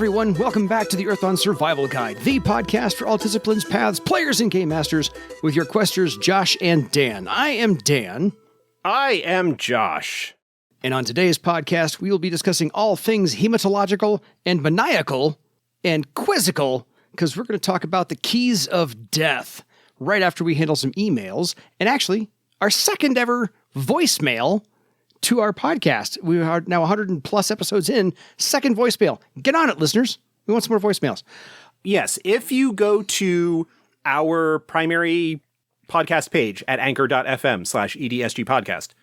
everyone. Welcome back to the Earthdawn Survival Guide, the podcast for all disciplines, paths, players, and game masters with your questers, Josh and Dan. I am Dan. I am Josh. And on today's podcast, we will be discussing all things hematological and maniacal and quizzical, because we're going to talk about the keys of death right after we handle some emails, and actually, our second ever voicemail to our podcast. We are now 100 plus episodes in, second voicemail. Get on it, listeners. We want some more voicemails. Yes, if you go to our primary podcast page at anchor.fm/EDSG podcast,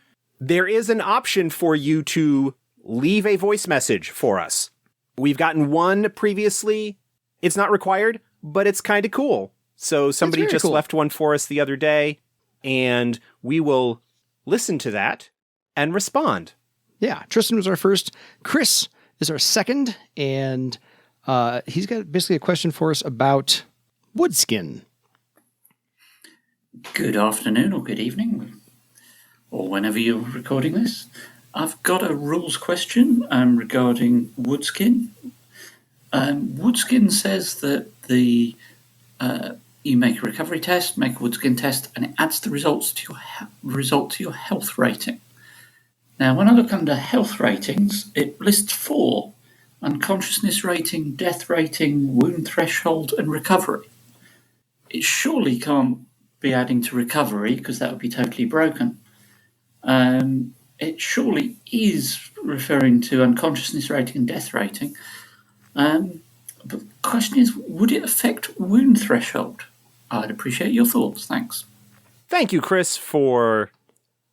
there is an option for you to leave a voice message for us. We've gotten one previously. It's not required, but it's kind of cool. So somebody just left one for us the other day, and we will listen to that and respond. Yeah, Tristan was our first. Chris is our second, and he's got basically a question for us about wood skin. Good afternoon or good evening, or whenever you're recording this. I've got a rules question regarding wood skin. Wood skin says that you make a recovery test, make a wood skin test, and it adds the results to your health rating. Now, when I look under health ratings, it lists 4: unconsciousness rating, death rating, wound threshold, and recovery. It surely can't be adding to recovery, because that would be totally broken. It surely is referring to unconsciousness rating and death rating. But the question is, would it affect wound threshold? I'd appreciate your thoughts. Thanks. Thank you, Chris, for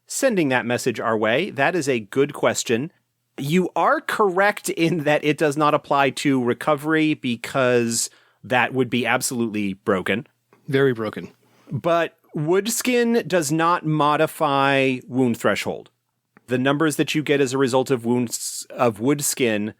sending that message our way. That is a good question. You are correct in that it does not apply to recovery, because that would be absolutely broken. Very broken. But wood skin does not modify wound threshold. The numbers that you get as a result of wounds of wood skin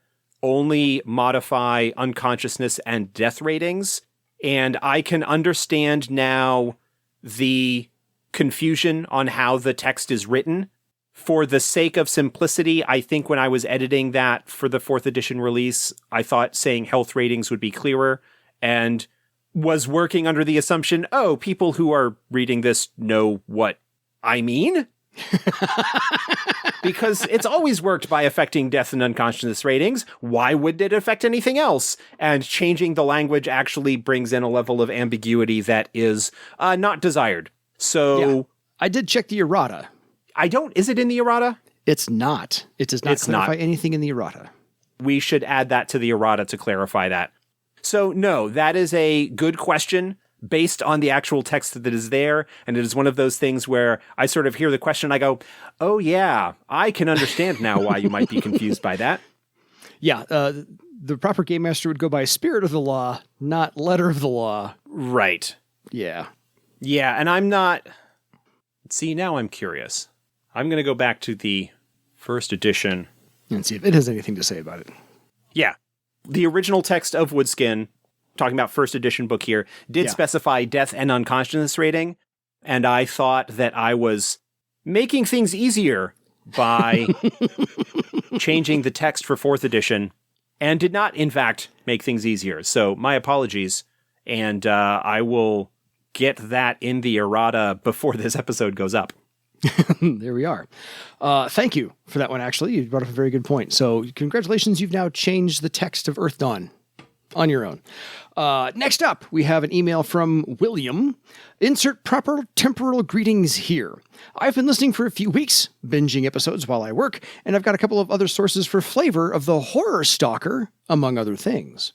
only modify unconsciousness and death ratings. And I can understand now the confusion on how the text is written. For the sake of simplicity, I think when I was editing that for the 4th edition release, I thought saying health ratings would be clearer, and was working under the assumption, oh, people who are reading this know what I mean. Because it's always worked by affecting death and unconsciousness ratings. Why would it affect anything else? And changing the language actually brings in a level of ambiguity that is not desired. So yeah, I did check the errata. Is it in the errata? It's not. It does not clarify anything in the errata. We should add that to the errata to clarify that. So no, that is a good question based on the actual text that is there. And it is one of those things where I sort of hear the question, I go, oh yeah, I can understand now why you might be confused by that. Yeah, the proper game master would go by spirit of the law, not letter of the law. Right. Yeah. Yeah, and I'm not... See, now I'm curious. I'm going to go back to the 1st edition. And see if it has anything to say about it. Yeah. The original text of Woodskin, talking about 1st edition book here, did specify death and unconsciousness rating, and I thought that I was making things easier by changing the text for 4th edition, and did not, in fact, make things easier. So my apologies, and I will get that in the errata before this episode goes up. There we are. Thank you for that one, actually. You brought up a very good point. So congratulations, you've now changed the text of Earthdawn on your own. Next up, we have an email from William. Insert proper temporal greetings here. I've been listening for a few weeks, binging episodes while I work, and I've got a couple of other sources for flavor of the horror stalker, among other things.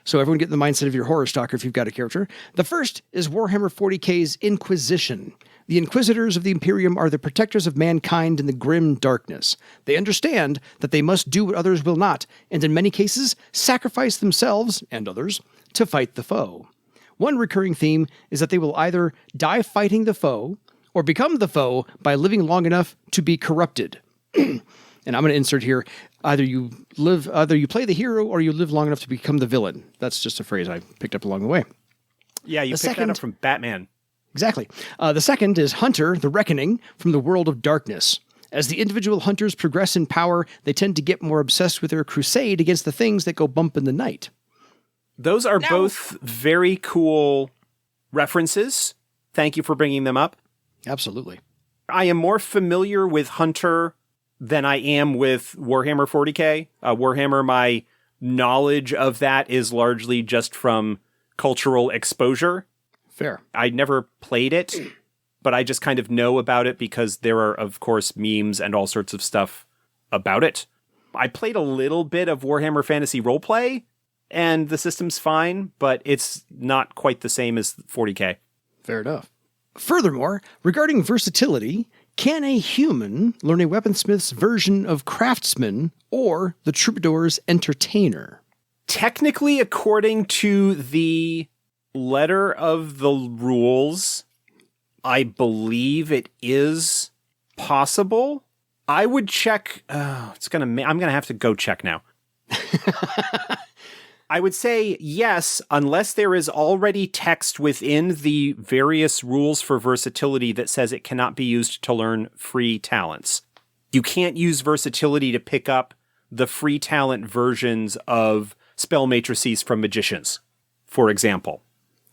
So everyone get in the mindset of your horror stalker if you've got a character. The first is Warhammer 40k's Inquisition. The Inquisitors of the Imperium are the protectors of mankind in the grim darkness. They understand that they must do what others will not, and in many cases, sacrifice themselves, and others, to fight the foe. One recurring theme is that they will either die fighting the foe, or become the foe by living long enough to be corrupted. And I'm going to insert here, either you play the hero, or you live long enough to become the villain. That's just a phrase I picked up along the way. Yeah, you picked that up from Batman. Exactly. The second is Hunter, the Reckoning, from the World of Darkness. As the individual hunters progress in power, they tend to get more obsessed with their crusade against the things that go bump in the night. Those are both very cool references. Thank you for bringing them up. Absolutely. I am more familiar with Hunter than I am with Warhammer 40K. Warhammer, my knowledge of that is largely just from cultural exposure. Fair. I never played it, but I just kind of know about it because there are, of course, memes and all sorts of stuff about it. I played a little bit of Warhammer Fantasy Roleplay, and the system's fine, but it's not quite the same as 40K. Fair enough. Furthermore, regarding versatility, can a human learn a weaponsmith's version of Craftsman or the Troubadour's Entertainer? Technically, according to the letter of the rules, I believe it is possible. I would check. I'm gonna have to go check now. I would say yes, unless there is already text within the various rules for versatility that says it cannot be used to learn free talents. You can't use versatility to pick up the free talent versions of spell matrices from magicians, for example.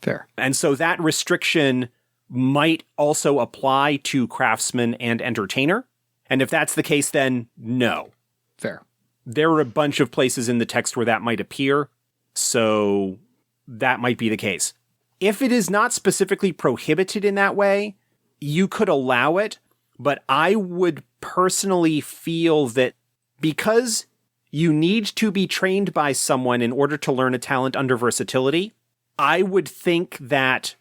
Fair. And so that restriction might also apply to Craftsman and Entertainer. And if that's the case, then no. Fair. There are a bunch of places in the text where that might appear. So that might be the case. If it is not specifically prohibited in that way, you could allow it, but I would personally feel that because you need to be trained by someone in order to learn a talent under versatility, I would think that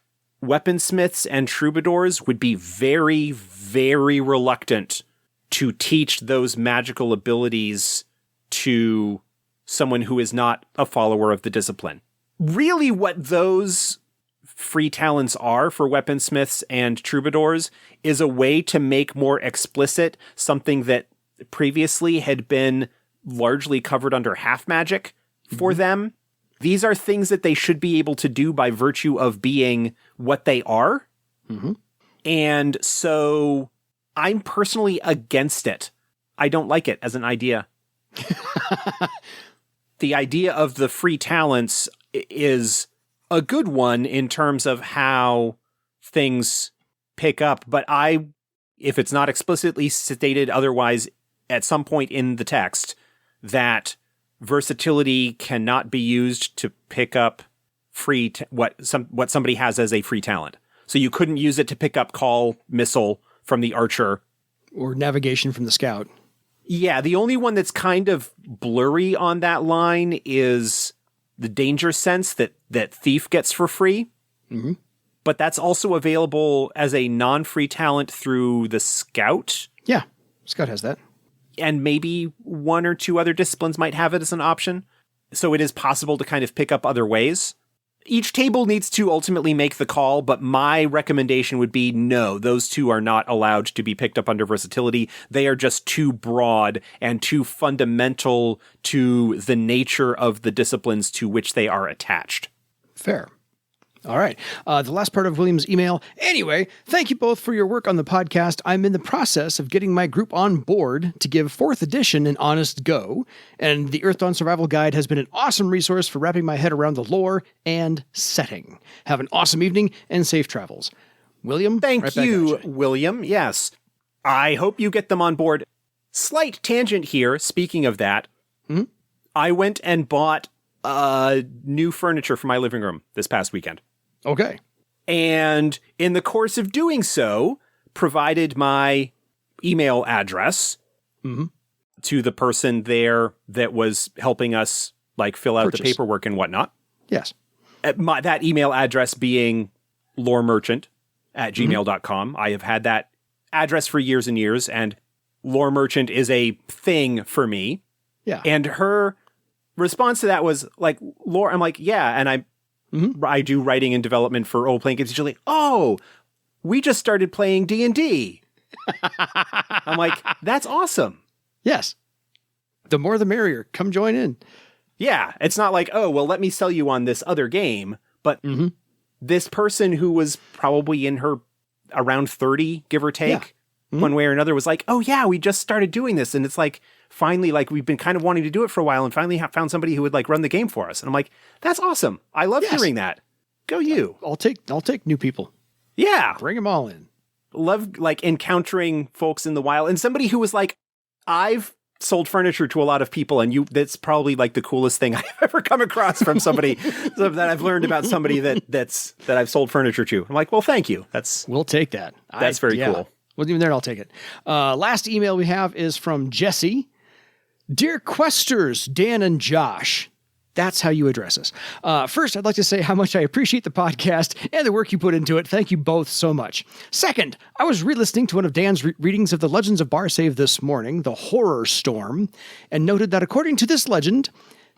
weaponsmiths and troubadours would be very, very reluctant to teach those magical abilities to someone who is not a follower of the discipline. Really what those free talents are for weaponsmiths and troubadours is a way to make more explicit something that previously had been largely covered under half magic for them. These are things that they should be able to do by virtue of being what they are. Mm-hmm. And so I'm personally against it. I don't like it as an idea. The idea of the free talents is a good one in terms of how things pick up. But if it's not explicitly stated otherwise at some point in the text, that versatility cannot be used to pick up what somebody has as a free talent. So you couldn't use it to pick up call missile from the archer. Or navigation from the scout. Yeah, the only one that's kind of blurry on that line is the danger sense that Thief gets for free. Mm-hmm. But that's also available as a non-free talent through the Scout. Yeah, Scout has that. And maybe one or two other disciplines might have it as an option. So it is possible to kind of pick up other ways. Each table needs to ultimately make the call, but my recommendation would be no, those two are not allowed to be picked up under versatility. They are just too broad and too fundamental to the nature of the disciplines to which they are attached. Fair. All right. The last part of William's email. Anyway, thank you both for your work on the podcast. I'm in the process of getting my group on board to give 4th edition an honest go, and the Earth Dawn Survival Guide has been an awesome resource for wrapping my head around the lore and setting. Have an awesome evening and safe travels. William? Thank you, William. Yes. I hope you get them on board. Slight tangent here, speaking of that. Mm-hmm. I went and bought new furniture for my living room this past weekend. Okay. And in the course of doing so, provided my email address to the person there that was helping us fill out the paperwork and whatnot. Yes. That email address being loremerchant@gmail.com. I have had that address for years and years, and lore merchant is a thing for me. Yeah. And her response to that was lore. I'm like, yeah. And I do writing and development for role-playing games. She's like, oh, we just started playing D&D. I'm like, that's awesome. Yes. The more the merrier. Come join in. Yeah. It's not like, oh, well, let me sell you on this other game. But this person who was probably in her around 30, give or take, one way or another was like, oh yeah, we just started doing this. And it's like, finally, like we've been kind of wanting to do it for a while and finally found somebody who would like run the game for us. And I'm like, that's awesome. I love hearing that. Go you. I'll take new people. Yeah. Bring them all in. Love like encountering folks in the wild and somebody who was like, I've sold furniture to a lot of people and that's probably like the coolest thing I've ever come across from somebody that I've learned about somebody that I've sold furniture to. I'm like, well, thank you. We'll take that. That's very cool. Wasn't even there, I'll take it. Last email we have is from Jesse. Dear Questors, Dan and Josh. That's how you address us. First, I'd like to say how much I appreciate the podcast and the work you put into it. Thank you both so much. Second, I was re-listening to one of Dan's readings of the Legends of Barsaive this morning, The Horror Storm, and noted that according to this legend,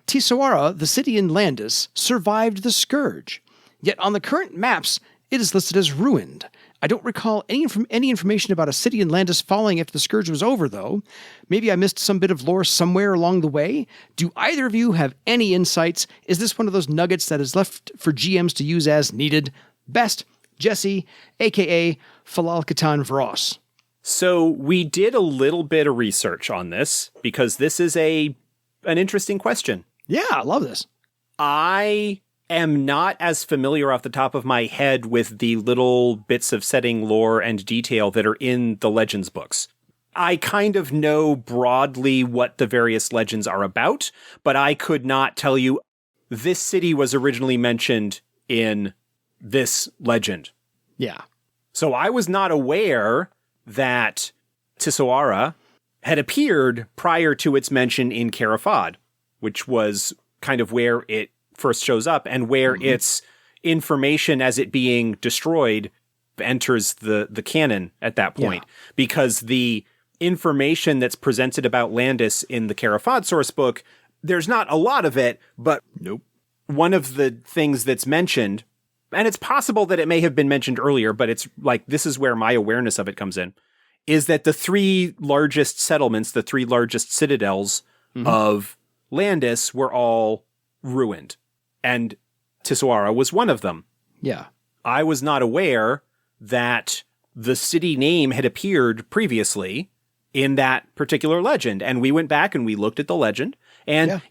Tisawara, the city in Landis, survived the Scourge. Yet on the current maps, it is listed as ruined. I don't recall any information about a city in Landis falling after the Scourge was over, though. Maybe I missed some bit of lore somewhere along the way. Do either of you have any insights? Is this one of those nuggets that is left for GMs to use as needed? Best, Jesse, a.k.a. Falalkatan Vros. So we did a little bit of research on this because this is an interesting question. Yeah, I love this. I am not as familiar off the top of my head with the little bits of setting lore and detail that are in the Legends books. I kind of know broadly what the various legends are about, but I could not tell you this city was originally mentioned in this legend. Yeah. So I was not aware that Tisawara had appeared prior to its mention in Carafad, which was kind of where it first shows up and where its information as it being destroyed enters the canon at that point. Yeah. Because the information that's presented about Landis in the Carafad source book, there's not a lot of it, but one of the things that's mentioned, and it's possible that it may have been mentioned earlier, but it's like, this is where my awareness of it comes in, is that the three largest settlements, the three largest citadels of Landis were all ruined. And Tisawara was one of them. Yeah. I was not aware that the city name had appeared previously in that particular legend. And we went back and we looked at the legend. And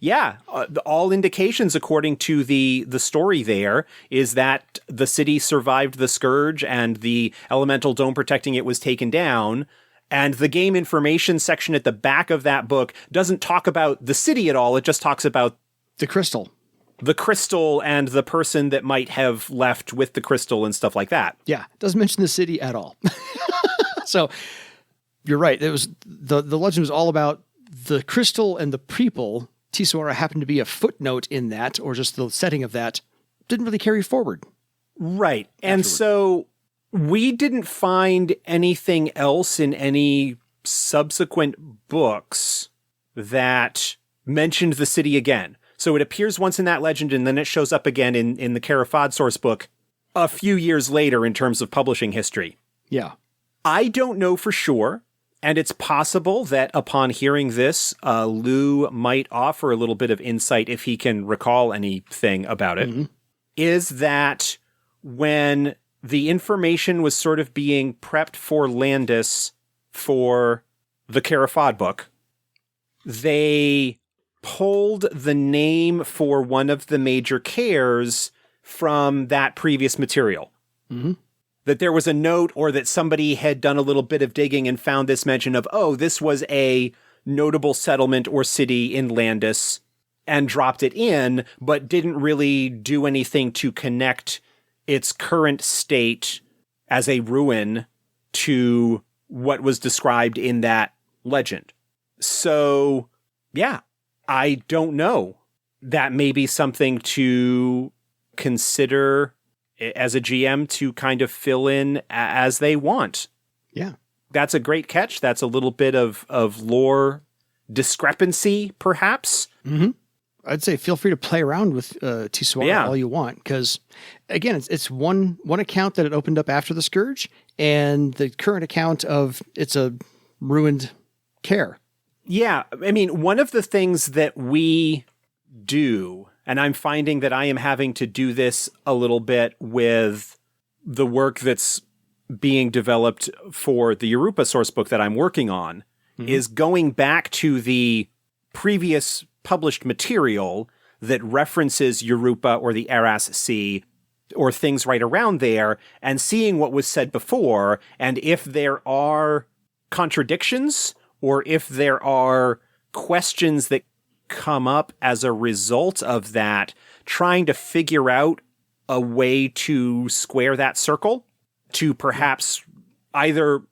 all indications according to the story there is that the city survived the Scourge and the elemental dome protecting it was taken down. And the game information section at the back of that book doesn't talk about the city at all. It just talks about the crystal. The crystal and the person that might have left with the crystal and stuff like that. Yeah, doesn't mention the city at all. So you're right. It was the legend was all about the crystal and the people. Tisawara happened to be a footnote in that, or just the setting of that. Didn't really carry forward. Right. And so we didn't find anything else in any subsequent books that mentioned the city again. So it appears once in that legend, and then it shows up again in the Carafad source book a few years later in terms of publishing history. Yeah. I don't know for sure, and it's possible that upon hearing this, Lou might offer a little bit of insight if he can recall anything about it, is that when the information was sort of being prepped for Landis for the Carafad book, they pulled the name for one of the major cares from that previous material. That there was a note or that somebody had done a little bit of digging and found this mention of, oh, this was a notable settlement or city in Landis, and dropped it in, but didn't really do anything to connect its current state as a ruin to what was described in that legend. So, yeah, I don't know. That may be something to consider as a GM to kind of fill in as they want. Yeah. That's a great catch. That's a little bit of lore discrepancy, perhaps. I'd say feel free to play around with Tisawara all you want, because again, it's one account that it opened up after the Scourge, and the current account of it's a ruined care. Yeah, I mean, one of the things that we do, and I'm finding that I am having to do this a little bit with the work that's being developed for the Europa sourcebook that I'm working on is going back to the previous published material that references Europa or the Aras Sea or things right around there and seeing what was said before, and if there are contradictions or if there are questions that come up as a result of that, trying to figure out a way to square that circle to perhaps either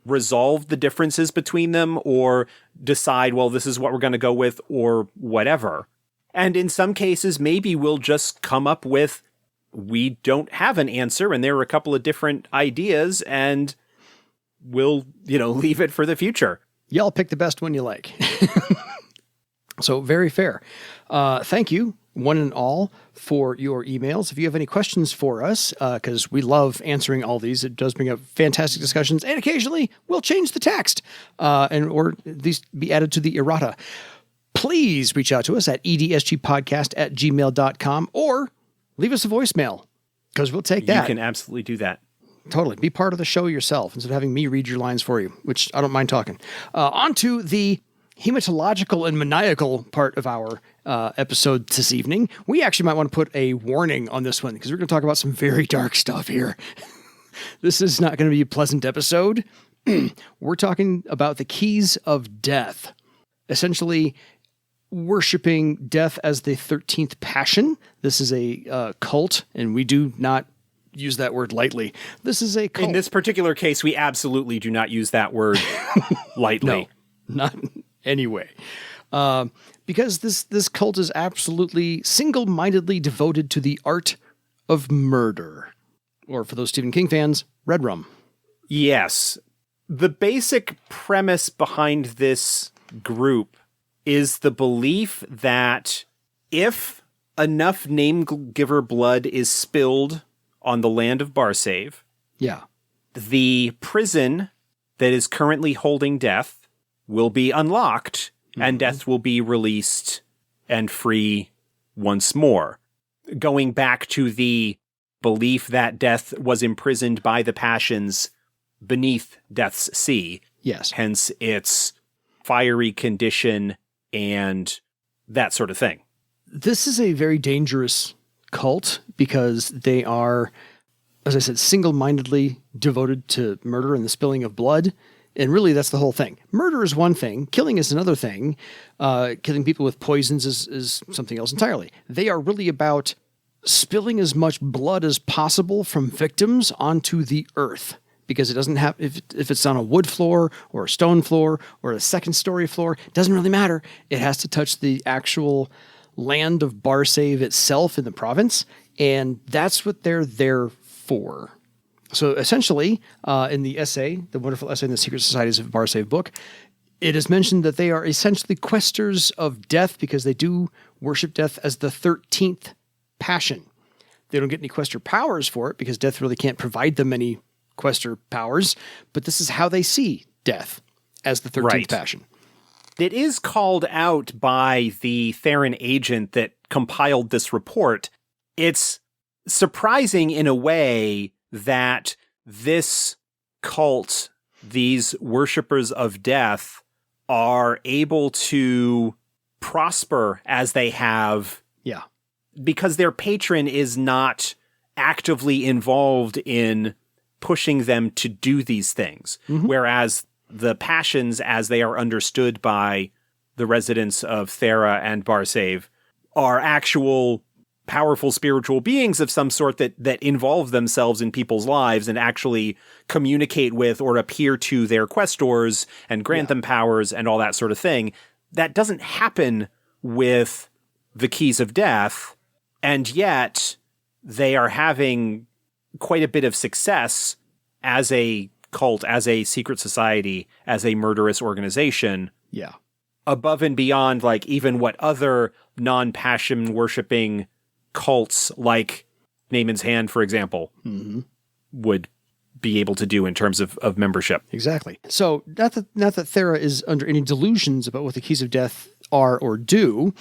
resolve the differences between them or decide, well, this is what we're going to go with or whatever. And in some cases, maybe we'll just come up with, we don't have an answer and there are a couple of different ideas and we'll, leave it for the future. Y'all pick the best one you like. So very fair. Thank you, one and all, for your emails. If you have any questions for us, because we love answering all these, it does bring up fantastic discussions, and occasionally we'll change the text or at least be added to the errata. Please reach out to us at edsgpodcast@gmail.com or leave us a voicemail because we'll take that. You can absolutely do that. Totally. Be part of the show yourself instead of having me read your lines for you, which I don't mind talking. On to the hematological and maniacal part of our episode this evening. We actually might want to put a warning on this one because we're going to talk about some very dark stuff here. This is not going to be a pleasant episode. We're talking about the keys of death. Essentially, worshiping death as the 13th passion. This is a cult, and we do not use that word lightly. This is a cult. In this particular case, we absolutely do not use that word lightly. No, not anyway. Because this cult is absolutely single-mindedly devoted to the art of murder. Or for those Stephen King fans, Red Rum. Yes. The basic premise behind this group is the belief that if enough name-giver blood is spilled on the land of Barsaive, the prison that is currently holding death will be unlocked and death will be released and free once more. Going back to the belief that death was imprisoned by the passions beneath death's sea. Yes. Hence its fiery condition and that sort of thing. This is a very dangerous cult because they are, as I said, single-mindedly devoted to murder and the spilling of blood. And really, that's the whole thing. Murder is one thing. Killing is another thing. Killing people with poisons is something else entirely. They are really about spilling as much blood as possible from victims onto the earth. Because it doesn't have, if it's on a wood floor or a stone floor or a second-story floor, it doesn't really matter. It has to touch the actual land of Barsaive itself in the province, and that's what they're there for. So essentially, in the essay, the wonderful essay in the Secret Societies of Barsaive book, it is mentioned that they are essentially questors of death because they do worship death as the 13th passion. They don't get any questor powers for it because death really can't provide them any questor powers, but this is how they see death as the 13th passion. It is called out by the Theran agent that compiled this report. It's surprising in a way that this cult, these worshippers of death, are able to prosper as they have. Yeah. Because their patron is not actively involved in pushing them to do these things. Whereas the passions, as they are understood by the residents of Thera and Barsaive, are actual powerful spiritual beings of some sort that involve themselves in people's lives and actually communicate with or appear to their questors and grant them powers and all that sort of thing. That doesn't happen with the Keys of Death, and yet they are having quite a bit of success as a cult, as a secret society, as a murderous organization. Yeah. Above and beyond, like, even what other non-passion worshipping cults, like Naaman's Hand, for example, would be able to do in terms of membership. Exactly. So not that Thera is under any delusions about what the Keys of Death are or do,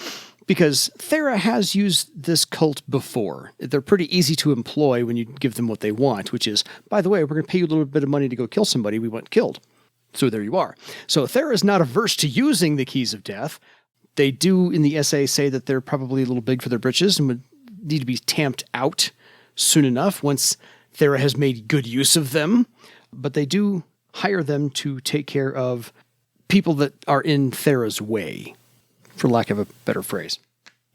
Because Thera has used this cult before. They're pretty easy to employ when you give them what they want, which is, by the way, we're going to pay you a little bit of money to go kill somebody we want killed. So there you are. So Thera is not averse to using the Keys of Death. They do, in the essay, say that they're probably a little big for their britches and would need to be tamped out soon enough once Thera has made good use of them. But they do hire them to take care of people that are in Thera's way, for lack of a better phrase.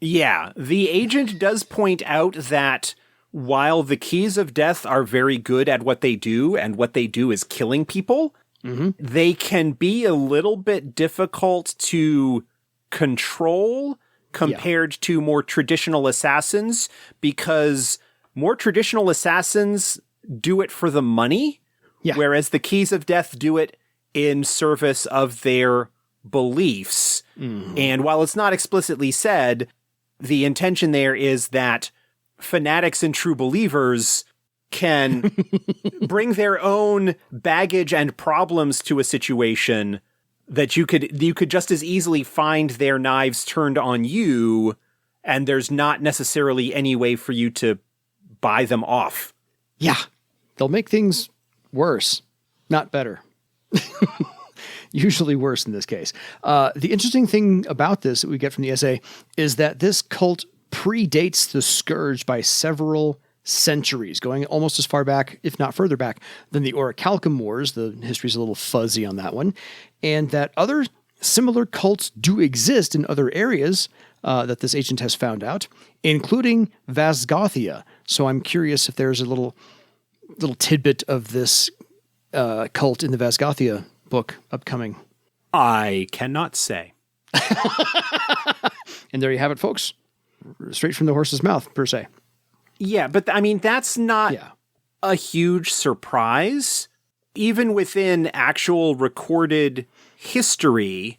Yeah, the agent does point out that while the Keys of Death are very good at what they do, and what they do is killing people, they can be a little bit difficult to control compared to more traditional assassins, because more traditional assassins do it for the money, whereas the Keys of Death do it in service of their beliefs. And while it's not explicitly said, the intention there is that fanatics and true believers can bring their own baggage and problems to a situation that you could just as easily find their knives turned on you, and there's not necessarily any way for you to buy them off. Yeah. They'll make things worse, not better. Usually worse in this case. The interesting thing about this that we get from the essay is that this cult predates the Scourge by several centuries, going almost as far back, if not further back, than the Orichalcum Wars. The history's a little fuzzy on that one. And that other similar cults do exist in other areas that this agent has found out, including Vasgothia. So I'm curious if there's a little tidbit of this cult in the Vasgothia book upcoming. I cannot say. And there you have it, folks. Straight from the horse's mouth, per se. Yeah, but I mean, that's not a huge surprise. Even within actual recorded history,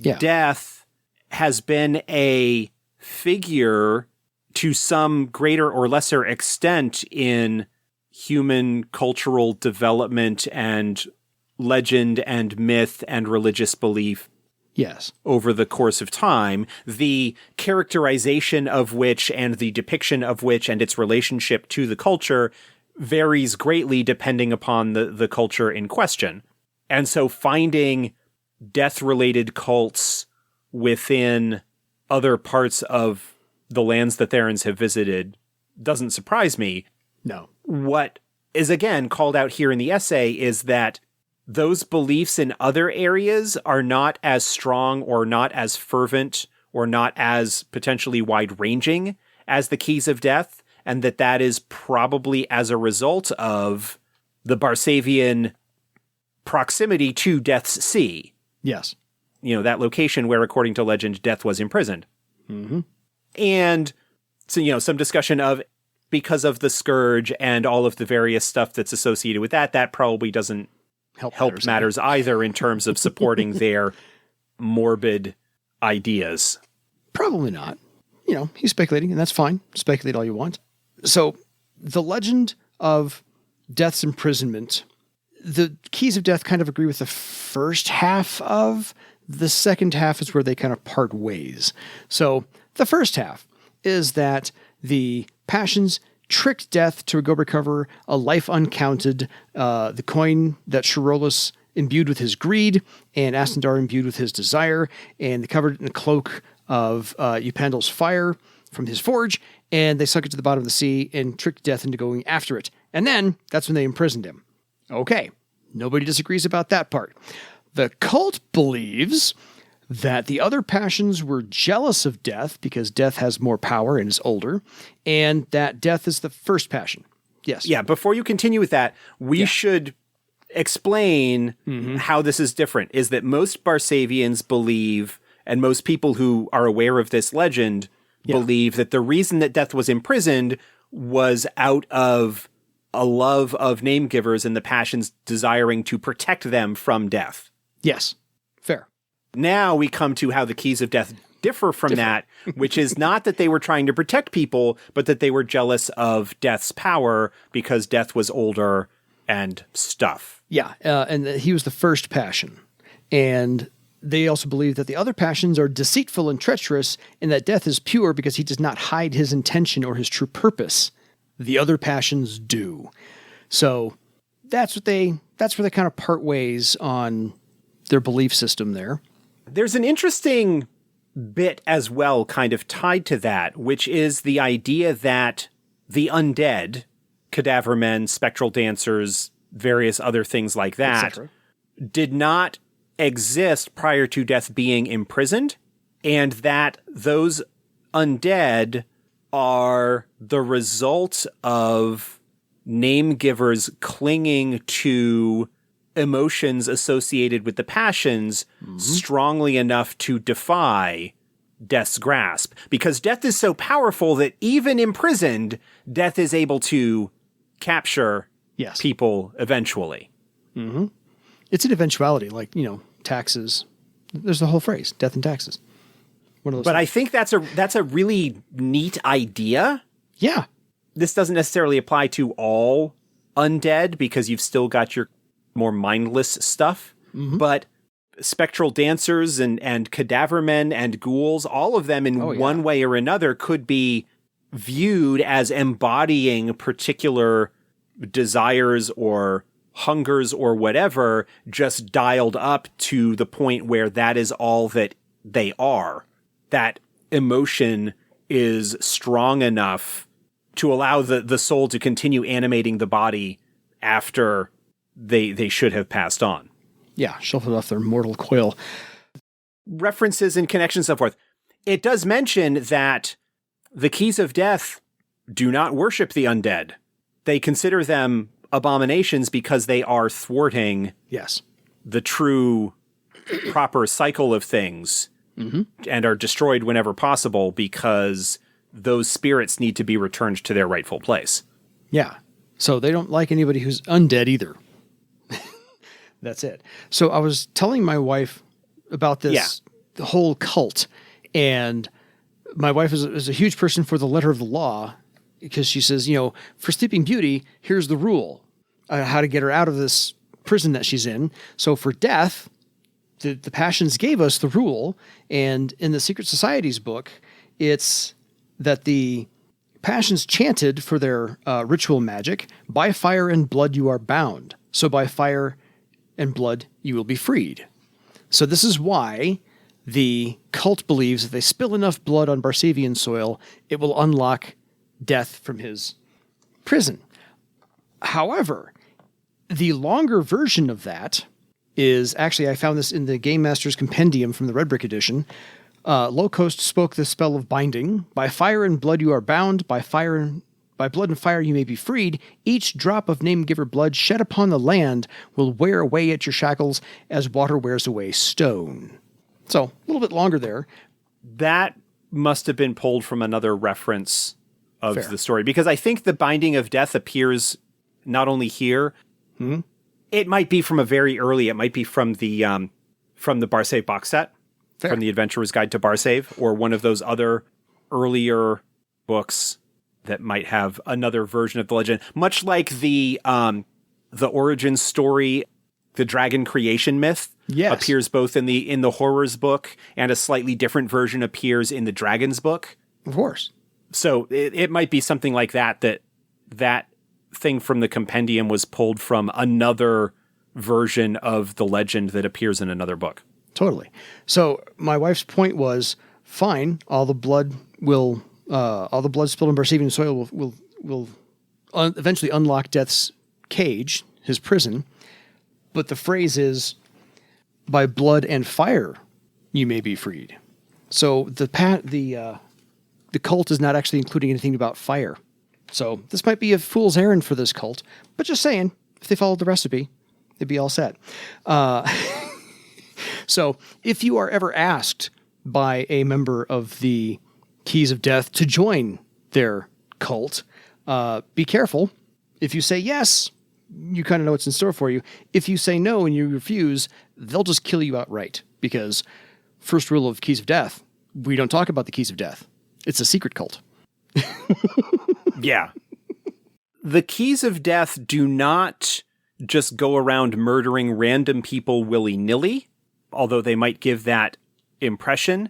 death has been a figure to some greater or lesser extent in human cultural development and legend and myth and religious belief. Yes. Over the course of time, the characterization of which and the depiction of which and its relationship to the culture varies greatly depending upon the culture in question. And so finding death-related cults within other parts of the lands that Therans have visited doesn't surprise me. No. What is again called out here in the essay is that those beliefs in other areas are not as strong or not as fervent or not as potentially wide-ranging as the Keys of Death, and that is probably as a result of the Barsaivian proximity to Death's Sea. Yes. You know, that location where, according to legend, Death was imprisoned. And so, you know, some discussion of, because of the Scourge and all of the various stuff that's associated with that, that probably doesn't help matters either in terms of supporting their morbid ideas. Probably not. You know, he's speculating, and that's fine. Speculate all you want. So, the legend of Death's imprisonment, the Keys of Death kind of agree with the first half of. The second half is where they kind of part ways. So, the first half is that the Passions tricked Death to go recover a life uncounted, the coin that Shirolus imbued with his greed, and Astandar imbued with his desire, and they covered it in a cloak of Eupandal's fire from his forge, and they sunk it to the bottom of the sea and tricked Death into going after it. And then, that's when they imprisoned him. Okay, nobody disagrees about that part. The cult believes that the other Passions were jealous of Death because Death has more power and is older, and that Death is the first Passion. Yes. Yeah, before you continue with that, we should explain how this is different, is that most Barsaivians believe, and most people who are aware of this legend believe, that the reason that Death was imprisoned was out of a love of name givers and the Passions desiring to protect them from Death. Yes. Fair. Now we come to how the Keys of Death differ from that, which is not that they were trying to protect people, but that they were jealous of Death's power because Death was older and stuff. Yeah, and he was the first Passion. And they also believe that the other passions are deceitful and treacherous, and that death is pure because he does not hide his intention or his true purpose. The other passions do. So that's where they kind of part ways on their belief system there. There's an interesting bit as well kind of tied to that, which is the idea that the undead, cadaver men, spectral dancers, various other things like that, did not exist prior to death being imprisoned, and that those undead are the result of name givers clinging to emotions associated with the passions strongly enough to defy death's grasp. Because death is so powerful that even imprisoned, death is able to capture people eventually. It's an eventuality, like, taxes. There's the whole phrase, death and taxes. One of those but things. I think that's a really neat idea. Yeah. This doesn't necessarily apply to all undead because you've still got your more mindless stuff, but spectral dancers and cadaver men and ghouls, all of them in one way or another could be viewed as embodying particular desires or hungers or whatever, just dialed up to the point where that is all that they are. That emotion is strong enough to allow the soul to continue animating the body after they should have passed on. Yeah, shuffled off their mortal coil. References and connections, so forth. It does mention that the Keys of Death do not worship the undead. They consider them abominations because they are thwarting the true proper cycle of things and are destroyed whenever possible because those spirits need to be returned to their rightful place. Yeah. So they don't like anybody who's undead either. That's it. So I was telling my wife about this the whole cult, and my wife is a huge person for the letter of the law because she says, for Sleeping Beauty, here's the rule, how to get her out of this prison that she's in. So for death, the passions gave us the rule, and in the Secret Society's book, it's that the passions chanted for their ritual magic, by fire and blood you are bound. So by fire and blood you will be freed. So this is why the cult believes if they spill enough blood on Barsaivian soil, it will unlock death from his prison. However, the longer version of that is actually, I found this in the Game Master's Compendium from the Red Brick Edition. Low Coast spoke the spell of binding. By fire and blood you are bound. By blood and fire you may be freed. Each drop of name-giver blood shed upon the land will wear away at your shackles as water wears away stone. So, a little bit longer there. That must have been pulled from another reference of the story, because I think the binding of death appears not only here. It might be from a very early, it might be from the Barsaive box set, from the Adventurer's Guide to Barsaive, or one of those other earlier books that might have another version of the legend, much like the origin story, the dragon creation myth, appears both in the horrors book, and a slightly different version appears in the dragons book. Of course. So it might be something like that thing from the compendium was pulled from another version of the legend that appears in another book. Totally. So my wife's point was, fine, all the blood spilled on Barsaivian soil will eventually unlock Death's cage, his prison. But the phrase is, by blood and fire you may be freed. So the cult is not actually including anything about fire. So this might be a fool's errand for this cult, but just saying, if they followed the recipe, they'd be all set. So if you are ever asked by a member of the Keys of Death to join their cult, be careful. If you say yes, you kind of know what's in store for you. If you say no and you refuse, they'll just kill you outright, because first rule of Keys of Death, we don't talk about the Keys of Death. It's a secret cult. Yeah. The Keys of Death do not just go around murdering random people willy-nilly. although they might give that impression.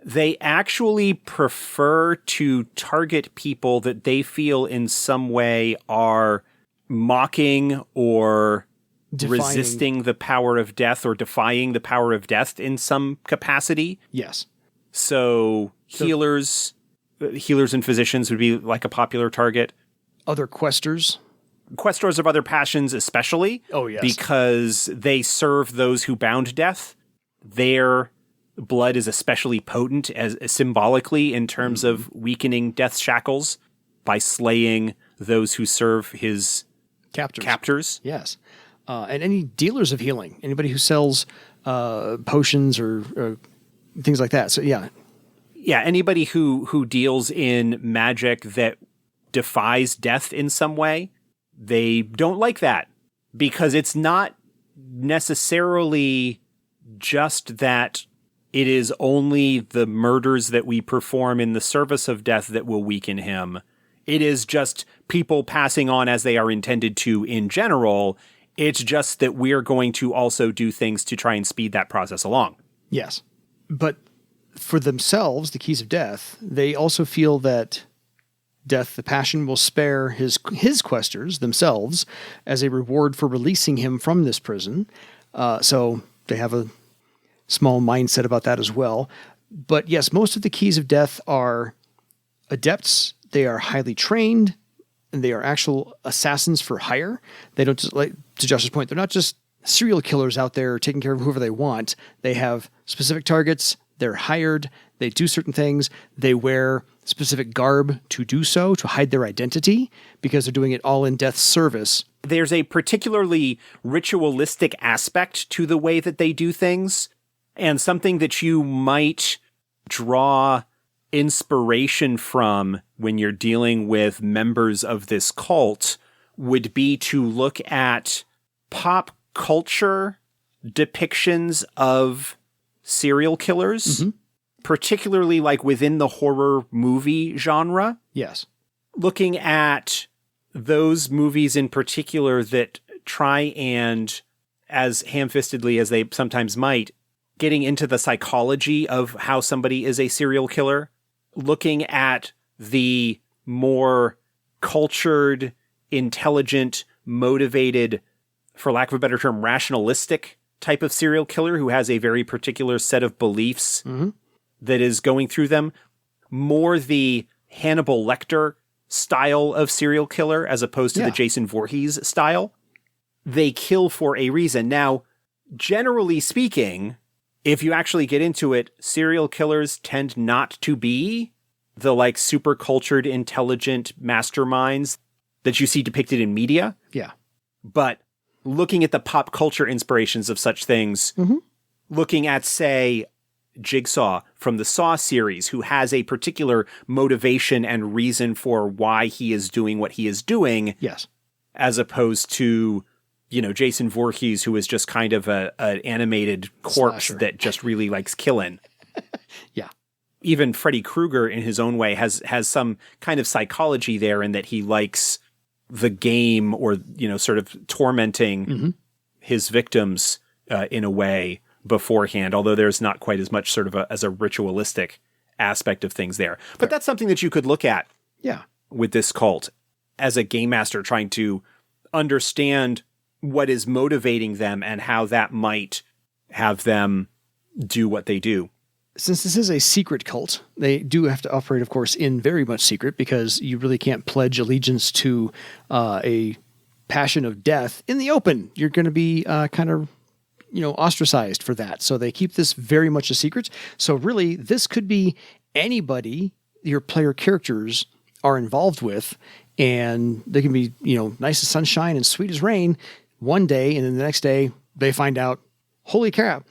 They actually prefer to target people that they feel in some way are mocking or resisting the power of death or defying the power of death in some capacity. Yes. So healers and physicians would be like a popular target. Other questors. Questors of other passions especially. Oh, yes. Because they serve those who bound death. Their blood is especially potent as symbolically in terms of weakening death's shackles by slaying those who serve his captors. Yes. And any dealers of healing, anybody who sells potions or things like that. So, yeah. Yeah, anybody who deals in magic that defies death in some way, they don't like that because it's not necessarily just that it is only the murders that we perform in the service of death that will weaken him. It is just people passing on as they are intended to in general. It's just that we're going to also do things to try and speed that process along. Yes. But for themselves, the keys of death, they also feel that death, the passion, will spare his questors themselves as a reward for releasing him from this prison. So they have a small mindset about that as well. But yes, most of the keys of death are adepts. They are highly trained, and they are actual assassins for hire. They don't just, like to Josh's point, they're not just serial killers out there taking care of whoever they want. They have specific targets. They're hired. They do certain things. They wear specific garb to do so, to hide their identity, because they're doing it all in death's service. There's a particularly ritualistic aspect to the way that they do things, and something that you might draw inspiration from when you're dealing with members of this cult would be to look at pop culture depictions of serial killers, particularly like within the horror movie genre. Yes. Looking at those movies in particular that try and, as ham-fistedly as they sometimes might, getting into the psychology of how somebody is a serial killer, looking at the more cultured, intelligent, motivated, for lack of a better term, rationalistic type of serial killer who has a very particular set of beliefs that is going through them. More the Hannibal Lecter style of serial killer as opposed to the Jason Voorhees style. They kill for a reason. Now, generally speaking, if you actually get into it, serial killers tend not to be the like super cultured, intelligent masterminds that you see depicted in media. Yeah. But looking at the pop culture inspirations of such things, looking at, say, Jigsaw from the Saw series, who has a particular motivation and reason for why he is doing what he is doing. Yes. As opposed to, you know, Jason Voorhees, who is just kind of an animated corpse that just really likes killing. Yeah. Even Freddy Krueger in his own way has some kind of psychology there in that he likes the game or, you know, sort of tormenting his victims in a way beforehand, although there's not quite as much sort of as a ritualistic aspect of things there. But that's something that you could look at with this cult as a game master trying to understand what is motivating them and how that might have them do what they do. Since this is a secret cult, they do have to operate, of course, in very much secret because you really can't pledge allegiance to a passion of death in the open. You're going to be kind of, you know, ostracized for that. So they keep this very much a secret. So really, this could be anybody your player characters are involved with, and they can be, you know, nice as sunshine and sweet as rain one day, and then the next day they find out, holy cow,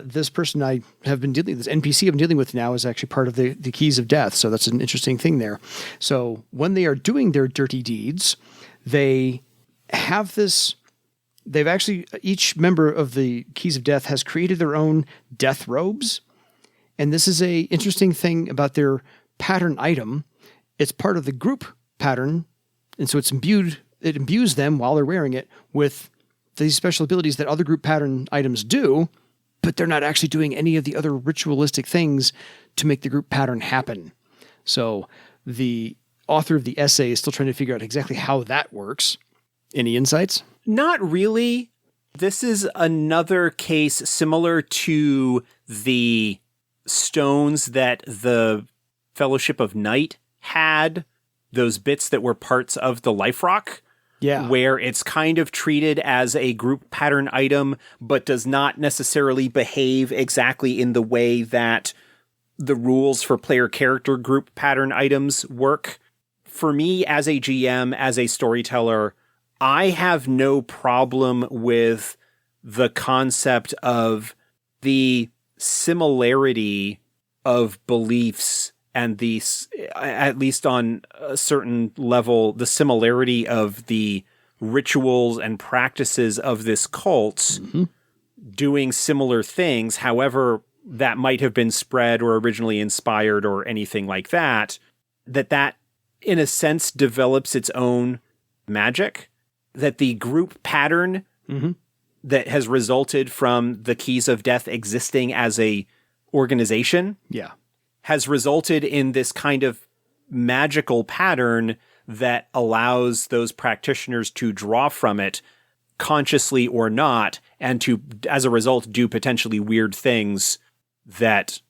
this person I have been dealing with, this NPC I'm dealing with now is actually part of the keys of death. So that's an interesting thing there. So when they are doing their dirty deeds, they have this, they've actually, each member of the keys of death has created their own death robes. And this is a interesting thing about their pattern item. It's part of the group pattern. And so it imbues them while they're wearing it with these special abilities that other group pattern items do, but they're not actually doing any of the other ritualistic things to make the group pattern happen. So the author of the essay is still trying to figure out exactly how that works. Any insights? Not really. This is another case similar to the stones that the Fellowship of Night had, those bits that were parts of the life rock. Yeah. Where it's kind of treated as a group pattern item, but does not necessarily behave exactly in the way that the rules for player character group pattern items work. For me, as a GM, as a storyteller, I have no problem with the concept of the similarity of beliefs and the, at least on a certain level, the similarity of the rituals and practices of this cult doing similar things, however that might have been spread or originally inspired or anything like that, that in a sense develops its own magic, that the group pattern that has resulted from the Keys of Death existing as a organization has resulted in this kind of magical pattern that allows those practitioners to draw from it consciously or not, and to, as a result, do potentially weird things that,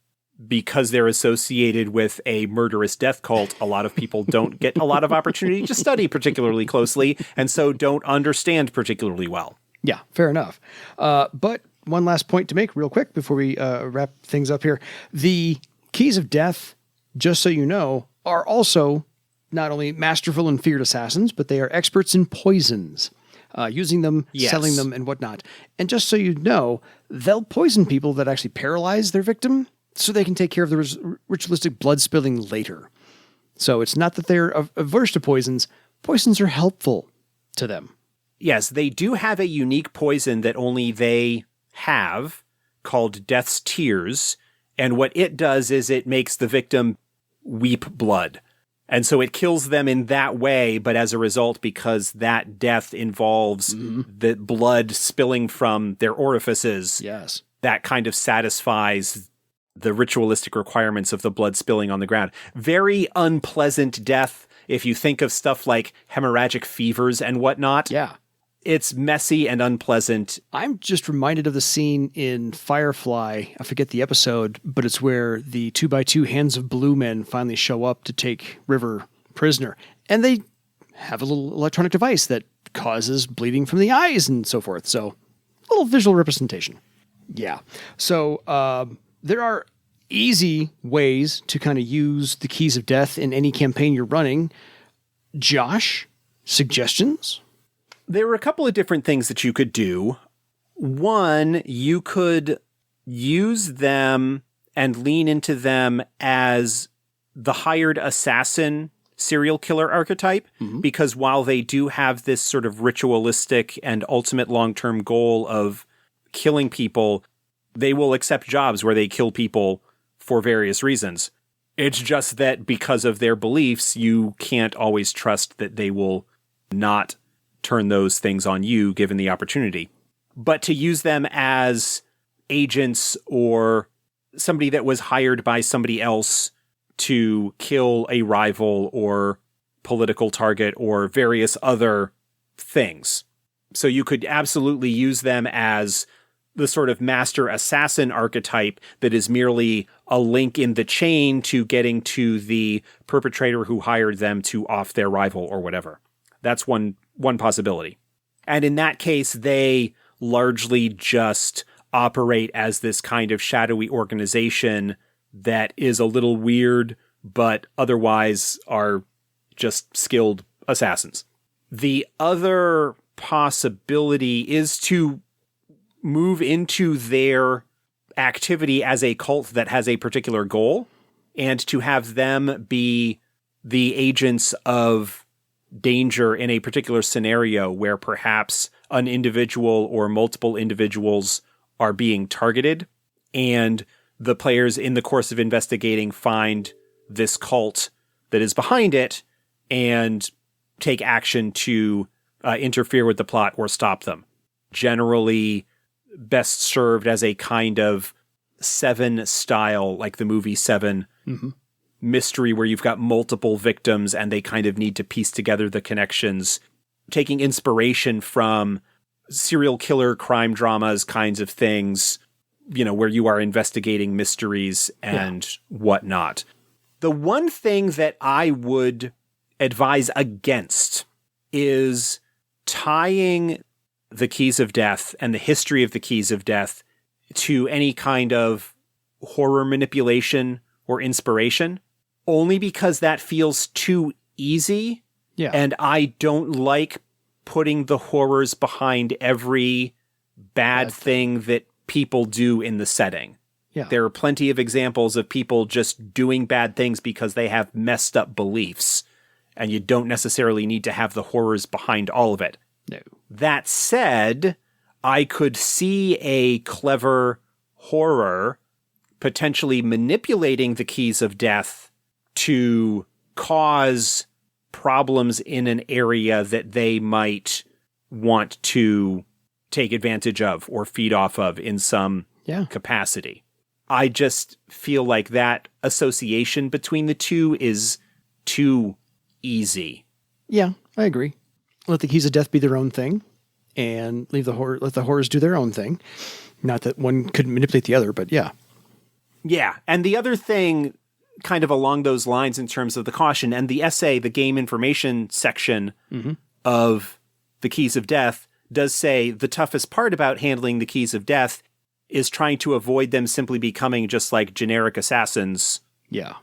because they're associated with a murderous death cult, a lot of people don't get a lot of opportunity to study particularly closely, and so don't understand particularly well. Yeah, fair enough. But one last point to make real quick before we wrap things up here. The Keys of Death, just so you know, are also not only masterful and feared assassins, but they are experts in poisons, using them, selling them, and whatnot. And just so you know, they'll poison people that actually paralyze their victim so they can take care of the ritualistic blood spilling later. So it's not that they're averse to poisons. Poisons are helpful to them. Yes, they do have a unique poison that only they have, called Death's Tears. And what it does is it makes the victim weep blood. And so it kills them in that way, but as a result, because that death involves the blood spilling from their orifices, that kind of satisfies the ritualistic requirements of the blood spilling on the ground. Very unpleasant death if you think of stuff like hemorrhagic fevers and whatnot. Yeah. It's messy and unpleasant. I'm just reminded of the scene in Firefly. I forget the episode, but it's where the 2x2 Hands of Blue men finally show up to take River prisoner. And they have a little electronic device that causes bleeding from the eyes and so forth. So, a little visual representation. Yeah. So, there are easy ways to kind of use the Keys of Death in any campaign you're running. Josh, suggestions? There were a couple of different things that you could do. One, you could use them and lean into them as the hired assassin serial killer archetype, because while they do have this sort of ritualistic and ultimate long-term goal of killing people, they will accept jobs where they kill people for various reasons. It's just that because of their beliefs, you can't always trust that they will not turn those things on you given the opportunity. But to use them as agents or somebody that was hired by somebody else to kill a rival or political target or various other things. So you could absolutely use them as the sort of master assassin archetype that is merely a link in the chain to getting to the perpetrator who hired them to off their rival or whatever. That's one possibility. And in that case, they largely just operate as this kind of shadowy organization that is a little weird, but otherwise are just skilled assassins. The other possibility is to move into their activity as a cult that has a particular goal, and to have them be the agents of danger in a particular scenario where perhaps an individual or multiple individuals are being targeted, and the players in the course of investigating find this cult that is behind it and take action to interfere with the plot or stop them. Generally, best served as a kind of Seven style, like the movie Seven, mystery where you've got multiple victims and they kind of need to piece together the connections, taking inspiration from serial killer crime dramas kinds of things, where you are investigating mysteries and whatnot. The one thing that I would advise against is tying the Keys of Death and the history of the Keys of Death to any kind of horror manipulation or inspiration, only because that feels too easy. Yeah. And I don't like putting the horrors behind every bad thing that people do in the setting. Yeah. There are plenty of examples of people just doing bad things because they have messed up beliefs, and you don't necessarily need to have the horrors behind all of it. No. That said, I could see a clever horror potentially manipulating the Keys of Death to cause problems in an area that they might want to take advantage of or feed off of in some capacity. I just feel like that association between the two is too easy. Yeah, I agree. Let the Keys of Death be their own thing and let the horrors do their own thing. Not that one could manipulate the other, but yeah. Yeah, and the other thing kind of along those lines in terms of the caution and the essay, the game information section of the Keys of Death does say the toughest part about handling the Keys of Death is trying to avoid them simply becoming just like generic assassins. Yeah.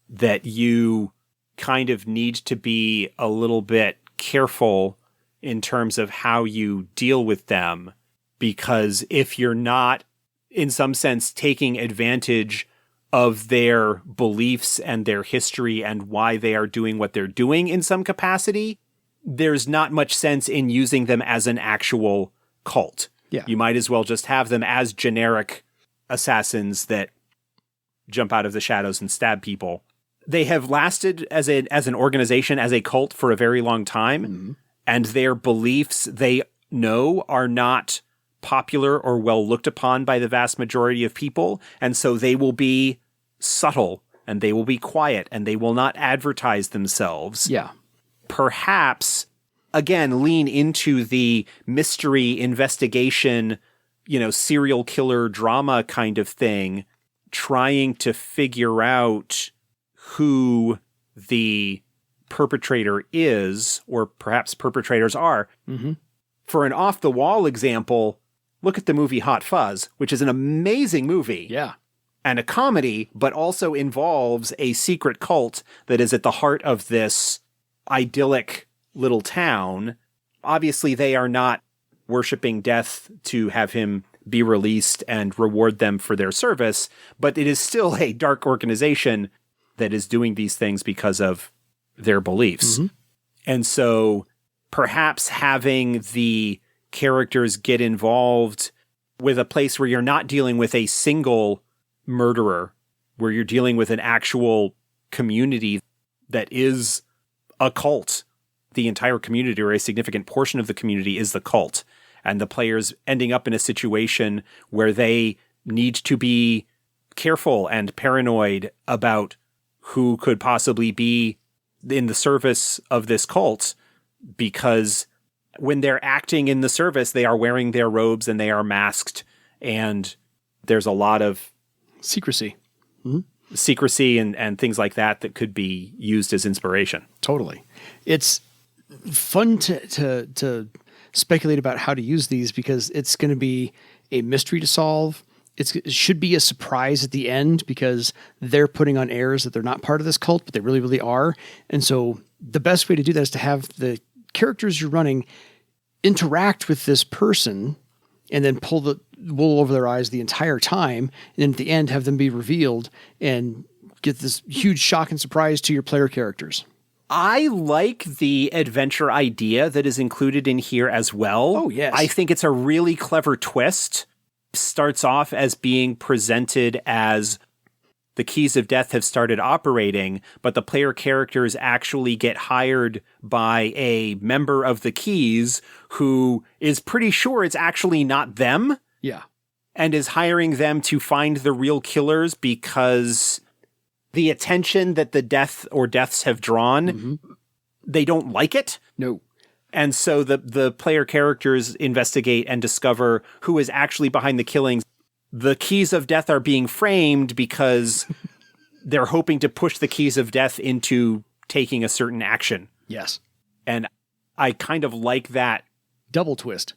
That you kind of need to be a little bit careful in terms of how you deal with them, because if you're not, in some sense, taking advantage of their beliefs and their history and why they are doing what they're doing in some capacity, there's not much sense in using them as an actual cult. Yeah. You might as well just have them as generic assassins that jump out of the shadows and stab people. They have lasted as an organization, as a cult for a very long time, and their beliefs, they know, are not popular or well looked upon by the vast majority of people, and so they will be subtle, and they will be quiet, and they will not advertise themselves. Yeah. Perhaps, again, lean into the mystery investigation, serial killer drama kind of thing, trying to figure out who the perpetrator is, or perhaps perpetrators are. For an off-the-wall example, look at the movie Hot Fuzz, which is an amazing movie. Yeah. And a comedy, but also involves a secret cult that is at the heart of this idyllic little town. Obviously, they are not worshiping death to have him be released and reward them for their service, but it is still a dark organization that is doing these things because of their beliefs. And so perhaps having the characters get involved with a place where you're not dealing with a single murderer, where you're dealing with an actual community that is a cult. The entire community, or a significant portion of the community, is the cult. And the players ending up in a situation where they need to be careful and paranoid about who could possibly be in the service of this cult, because when they're acting in the service, they are wearing their robes and they are masked, and there's a lot of secrecy and things like that could be used as inspiration. Totally. It's fun to speculate about how to use these, because it's going to be a mystery to solve. It should be a surprise at the end, because they're putting on airs that they're not part of this cult, but they really, really are. And so the best way to do that is to have the characters you're running interact with this person and then pull the wool over their eyes the entire time. And then at the end, have them be revealed and get this huge shock and surprise to your player characters. I like the adventure idea that is included in here as well. Oh, yes. I think it's a really clever twist. Starts off as being presented as the Keys of Death have started operating, but the player characters actually get hired by a member of the Keys who is pretty sure it's actually not them. Yeah. and is hiring them to find the real killers because the attention that the deaths have drawn, they don't like it. No. And so the player characters investigate and discover who is actually behind the killings. The keys of death are being framed because they're hoping to push the keys of death into taking a certain action. Yes. And I kind of like that. Double twist.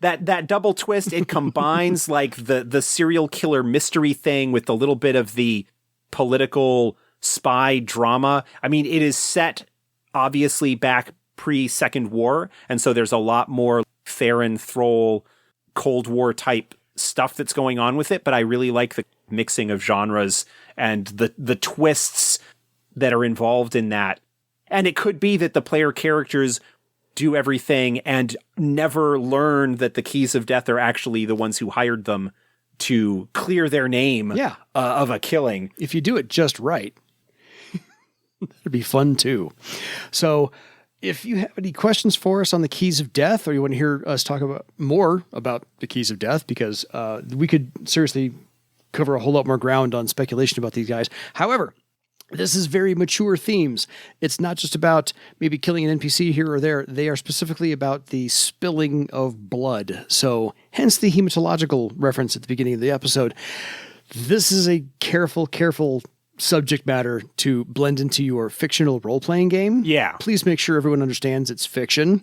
That double twist, it combines like the serial killer mystery thing with a little bit of the political spy drama. I mean, it is set obviously back pre-Second War, and so there's a lot more Theran Thrall Cold War type stuff that's going on with it, but I really like the mixing of genres and the twists that are involved in that. And it could be that the player characters do everything and never learn that the keys of death are actually the ones who hired them to clear their name of a killing. If you do it just right, that'd be fun too. So if you have any questions for us on the keys of death, or you want to hear us talk about more about the keys of death, because we could seriously cover a whole lot more ground on speculation about these guys. However, this is very mature themes. It's not just about maybe killing an NPC here or there. They are specifically about the spilling of blood. So hence the hematological reference at the beginning of the episode. This is a careful subject matter to blend into your fictional role-playing game. Yeah. Please make sure everyone understands it's fiction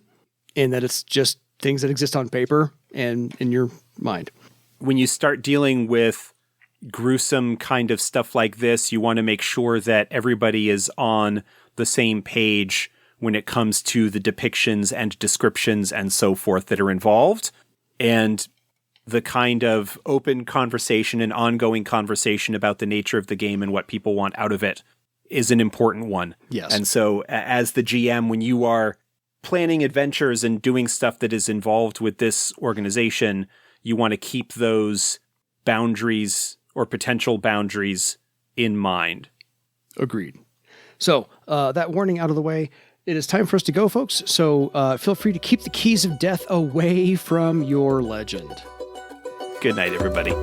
and that it's just things that exist on paper and in your mind. When you start dealing with gruesome kind of stuff like this, you want to make sure that everybody is on the same page when it comes to the depictions and descriptions and so forth that are involved. And the kind of open conversation and ongoing conversation about the nature of the game and what people want out of it is an important one. Yes. And so as the GM, when you are planning adventures and doing stuff that is involved with this organization, you want to keep those boundaries or potential boundaries in mind. Agreed. So that warning out of the way, it is time for us to go, folks. So feel free to keep the keys of death away from your legend. Good night, everybody.